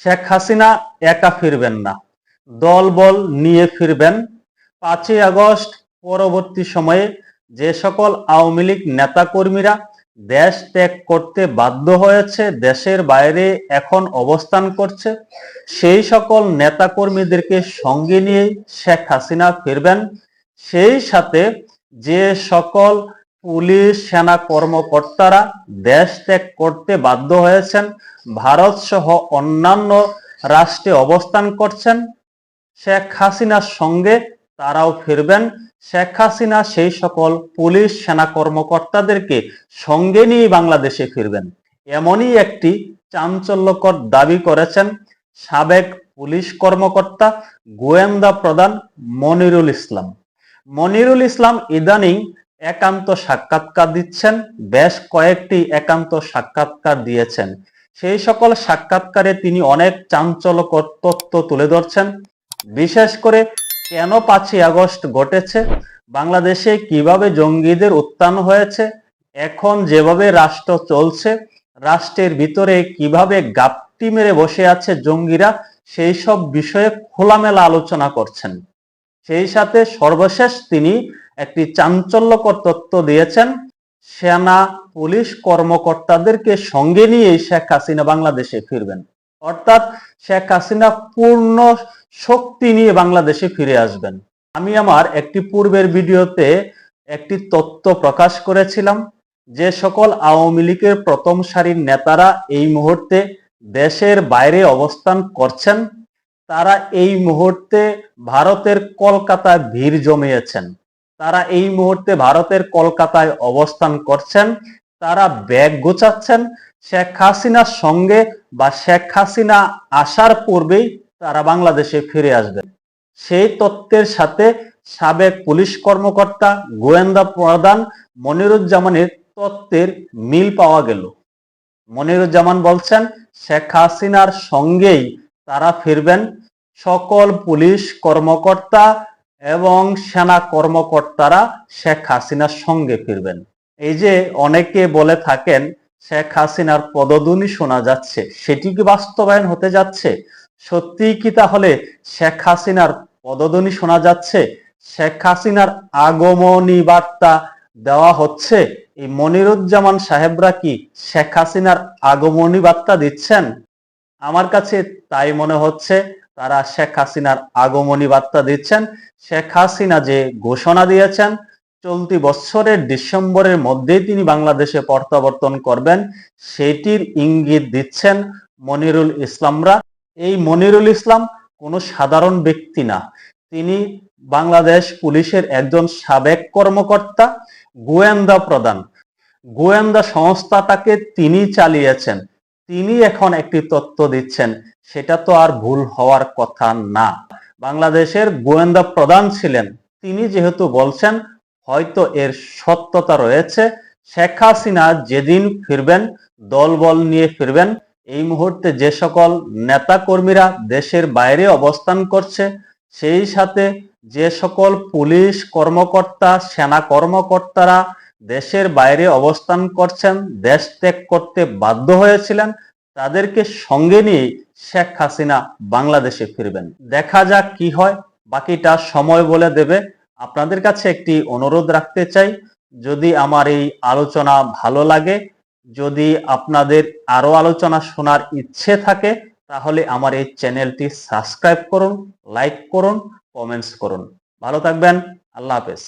শেখ হাসিনা একা ফিরবেন না, দলবল নিয়ে ফিরবেন। 5ই আগস্ট পরবর্তী সময়ে যে সকল আওয়ামী লীগ নেতাকর্মীরা দেশ ত্যাগ করতে বাধ্য হয়েছে, দেশের বাইরে এখন অবস্থান করছে, সেই সকল নেতাকর্মীদেরকে সঙ্গে নিয়ে শেখ হাসিনা ফিরবেন। সেই সাথে যে সকল পুলিশ সেনা কর্মকর্তারা দেশ ত্যাগ করতে বাধ্য হয়েছেন, ভারত সহ অন্যান্য রাষ্ট্রে অবস্থান করছেন, শেখ হাসিনার সঙ্গে তারাও ফিরবেন। শেখ হাসিনা সেই সকল পুলিশ সেনা কর্মকর্তাদেরকে সঙ্গে নিয়ে বাংলাদেশে ফিরবেন। এমনই একটি চাঞ্চল্যকর দাবি করেছেন সাবেক পুলিশ কর্মকর্তা গোয়েন্দা প্রধান মনিরুল ইসলাম। মনিরুল ইসলাম ইদানিং একান্ত সাক্ষাৎকার দিচ্ছেন, বেশ কয়েকটি একান্ত সাক্ষাৎকার দিয়েছেন। সেই সকল সাক্ষাৎকারে তিনি অনেক চাঞ্চল্যকর তথ্য তুলে ধরছেন। বিশেষ করে কেন 5ই আগস্ট ঘটেছে, বাংলাদেশে কিভাবে জঙ্গিদের উত্থান হয়েছে, এখন যেভাবে রাষ্ট্র চলছে, রাষ্ট্রের ভিতরে কিভাবে গাপটি মেরে বসে আছে জঙ্গিরা, সেই সব বিষয়ে খোলামেলা আলোচনা করছেন। সেই সাথে সর্বশেষ তিনি একটি চাঞ্চল্যকর তথ্য দিয়েছেন, সেনা পুলিশ কর্মকর্তাদেরকে সঙ্গে নিয়ে শেখ হাসিনা বাংলাদেশে ফিরবেন। অর্থাৎ শেখ হাসিনা পূর্ণ শক্তি নিয়ে বাংলাদেশে ফিরে আসবেন। আমি আমার একটি পূর্বের ভিডিওতে একটি তথ্য প্রকাশ করেছিলাম, যে সকল আওয়ামী লীগের প্রথম সারির নেতারা এই মুহূর্তে দেশের বাইরে অবস্থান করছেন, তারা এই মুহূর্তে ভারতের কলকাতায় ভিড় জমিয়েছেন। তারা এই মুহূর্তে ভারতের কলকাতায় অবস্থান করছেন, তারা ব্যাগ গোছাচ্ছেন শেখ হাসিনার সঙ্গে, বা শেখ হাসিনা আসার পূর্বেই তারা বাংলাদেশে ফিরে আসবেন। সেই তথ্যের সাথে সাবেক পুলিশ কর্মকর্তা গোয়েন্দা প্রধান মনিরুজ্জামানের তথ্যের মিল পাওয়া গেল। মনিরুজ্জামান বলছেন শেখ হাসিনার সঙ্গেই তারা ফিরবেন, সকল পুলিশ কর্মকর্তা এবং সেনা কর্মকর্তারা শেখ হাসিনার সঙ্গে ফিরবেন। এই যে অনেকে বলে থাকেন শেখ হাসিনার পদধ্বনি শোনা যাচ্ছে, সেটি কি বাস্তবায়ন হতে যাচ্ছে? সত্যিই কি তাহলে শেখ হাসিনার পদধ্বনি শোনা যাচ্ছে? শেখ হাসিনার আগমনী বার্তা দেওয়া হচ্ছে? এই মনিরুজ্জামান সাহেবরা কি শেখ হাসিনার আগমনী বার্তা দিচ্ছেন? আমার কাছে তাই মনে হচ্ছে, তারা শেখ হাসিনার আগমনী বার্তা দিচ্ছেন। শেখ হাসিনা যে ঘোষণা দিয়েছেন চলতি বছরের ডিসেম্বরের মধ্যেই তিনি বাংলাদেশে প্রত্যাবর্তন করবেন, সেটির ইঙ্গিত দিচ্ছেন মনিরুল ইসলামরা। এই মনিরুল ইসলাম কোনো সাধারণ ব্যক্তি না, তিনি বাংলাদেশ পুলিশের একজন সাবেক কর্মকর্তা, গোয়েন্দা প্রধান। গোয়েন্দা সংস্থাটাকে তিনি চালিয়েছেন, তিনি এখন একটি তথ্য দিচ্ছেন, সেটা তো আর ভুল হওয়ার কথা না। বাংলাদেশের গোয়েন্দা প্রধান ছিলেন, তিনি যেহেতু বলছেন হয়তো এর সত্যতা রয়েছে। শেখ হাসিনা যেদিন ফিরবেন, দলবল নিয়ে ফিরবেন, এই মুহূর্তে যে সকল নেতা কর্মীরা দেশের বাইরে অবস্থান করছে, সেই সাথে যে সকল পুলিশ কর্মকর্তা সেনা কর্মকর্তারা দেশের বাইরে অবস্থান করছেন, দেশ ত্যাগ করতে বাধ্য হয়েছিলেন, তাদেরকে সঙ্গে নিয়ে শেখ হাসিনা বাংলাদেশে ফিরবেন। দেখা যাক কি হয়, বাকিটা সময় বলে দেবে। আপনাদের কাছে একটি অনুরোধ রাখতে চাই, যদি আমার এই আলোচনা ভালো লাগে, যদি আপনাদের আরো আলোচনা শোনার ইচ্ছে থাকে, তাহলে আমার এই চ্যানেলটি সাবস্ক্রাইব করুন, লাইক করুন, কমেন্টস করুন। ভালো থাকবেন। আল্লাহ হাফেজ।